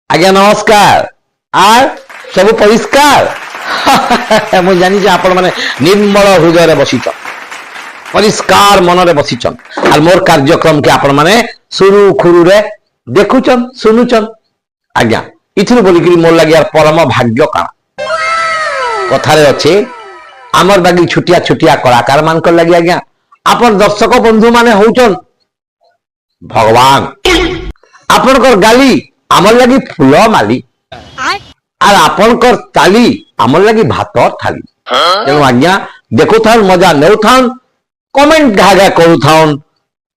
आज्ञा नमस्कार आर सब परिष्कार मुझे जानी आपण मैंने निर्मल हृदय बसीचन परिष्कार मन बसीचन और मोर कार्यक्रम के आपण मैंने सुरुखुरु रे देखुचन सुनुचन आज्ञा इथु बोलिकी मोर लगे यार परम भाग्य का कथारे अच्छे आमर बागी छुटिया छुटिया कलाकार मान लगे आज्ञा आपन दर्शक बंधु माने होचन भगवान आपनकर गाली आमर लगी फूल माली और आपनकर ताली आमर लगी भात थाली तेणु आज्ञा देखु थान मजा नेउ थान कमेंट घाघा करू थान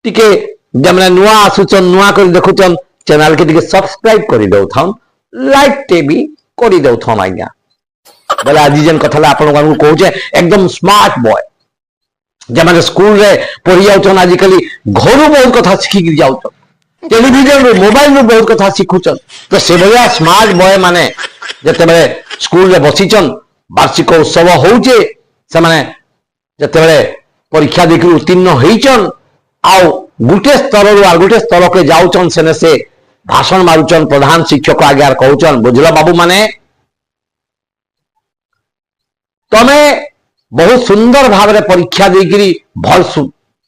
टिके जमने नुआ आसुचन नुआ कर देखुचन चैनल के टिके सब्सक्राइब करि दउ थान लाइक टे भी करि दउ थान आज्ञा बोले आज जेन कथला आपन को कहूचे एकदम स्मार्ट बॉय जमाने स्कूल रे पढ़ी जाउचन आजिकली घरु बहुत कथा सिखि जाउचन टेलीविजन रे मोबाइल रे बहुत कथा सिखुचन तो से भलिया स्मार्ट बॉय माने जते बेले स्कूल रे बसिचन वार्षिक उत्सव होउचे से माने जते बेले परीक्षा देखि उत्तीर्ण होइचन आउ गुटे स्तर रु आ गुटे स्तर के जाउचन सेने से भाषण मारुचन प्रधान शिक्षक आगे कहउचन बुझलो बाबू माने तमे बहुत सुंदर भाव रे परीक्षा देकरी भल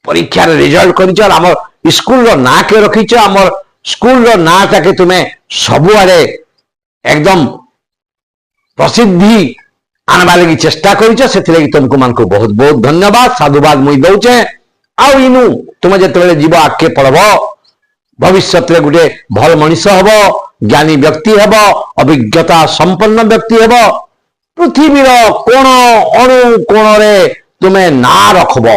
परीक्षा रे रिजल्ट करिछ हमर स्कूल रो ना के रखिछ हमर स्कूल रो ना ताके तुमे सबु आरे एकदम प्रसिद्धि आनबा लगी चेष्टा करिछ सेति लगी तुमको मान को बहुत बहुत धन्यवाद साधुवाद मुई दउचे आउ इनु तुमे जते बेले जीव आके पड़बो भविष्य रे गुटे भल मनीष हबो ज्ञानी व्यक्ति हबो अभिज्ञता संपन्न व्यक्ति हबो पृथ्वीर कोण अणु कोण रे तुमे ना रखबो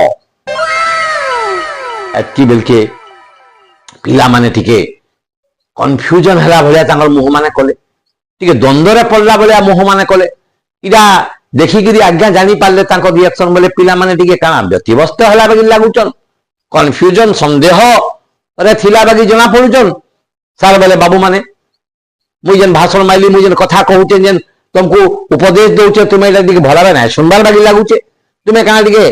एति बेलके पिला माने टिके कंफ्यूजन हला भलिया तांगर मुह माने कले टिके द्वंद्व रे पड़ला भलिया मुह माने कले इडा देखि गिरी आज्ञा जानि पाले तांको रिएक्शन बोले पिला माने टिके काना व्यतिवस्त हला बगी लागुचन कंफ्यूजन संदेह रे थिला बगी जना पडुचन सार बोले बाबू माने मुई जेन भाषण माइली मुई जेन कथा कहउचे जेन तुमको उपदेश दउचे तुमे एटा टिके भला नै सुनबार बगी लागुचे तुमे काना टिके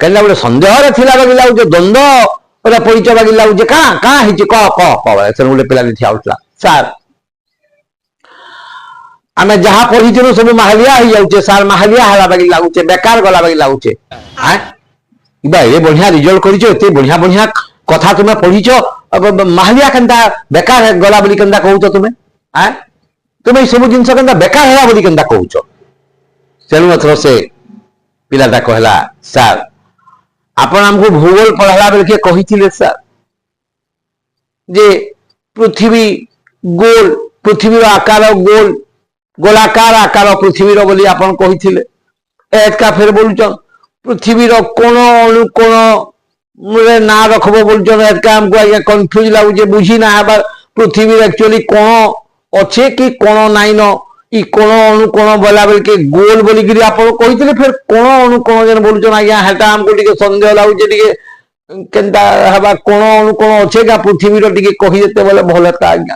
केला बोले संदेह रे थिला बगी लागुचे द्वंद्व ओला परिचय बगी लागुचे का हिची क एसन बोले पिला थिया उठला सर आमे जहा पढ़िथिनु सब महालिया हो जाउचे सर महालिया हला बगी लागुचे बेकार गला बगी लागुचे हैं इबा ए बढ़िया रिजल्ट करिछो एते बढ़िया बढ़िया कथा तुमे पढ़िछो महालिया कंदा बेकार गला बली कंदा कहउछो तुमे हैं तुमे सब जिनस कंदा बेकार हला बली कंदा कहउछो सेनु अथरो से पिलाटा कहला सर आपण हमको भूगोल पढ़ला बेल के कहिथिले सर जे पृथ्वी गोल पृथ्वी आकार गोल गोलाकार आकार पृथ्वी बोली आपण कहिथिले एतका फेर बोलुचन पृथ्वी कोण अणु कोण रे ना रखबो बोलुचन एतका हमको आगे कंफ्यूज लागुचे बुझी ना हबार पृथ्वी एक्चुअली कोण अच्छे कि कोण नाइ न ई कोण अणु कोण बोला बेल के गोल बोली गिरी आपण कहिथिले फेर कोण अणु कोण जन बोलुचन आज्ञा हेटा हमको टिके संदेह लागुचे टिके केनता हबा कोण अणु कोण अच्छे का पृथ्वी रो टिके कहि देते बोले भलता आज्ञा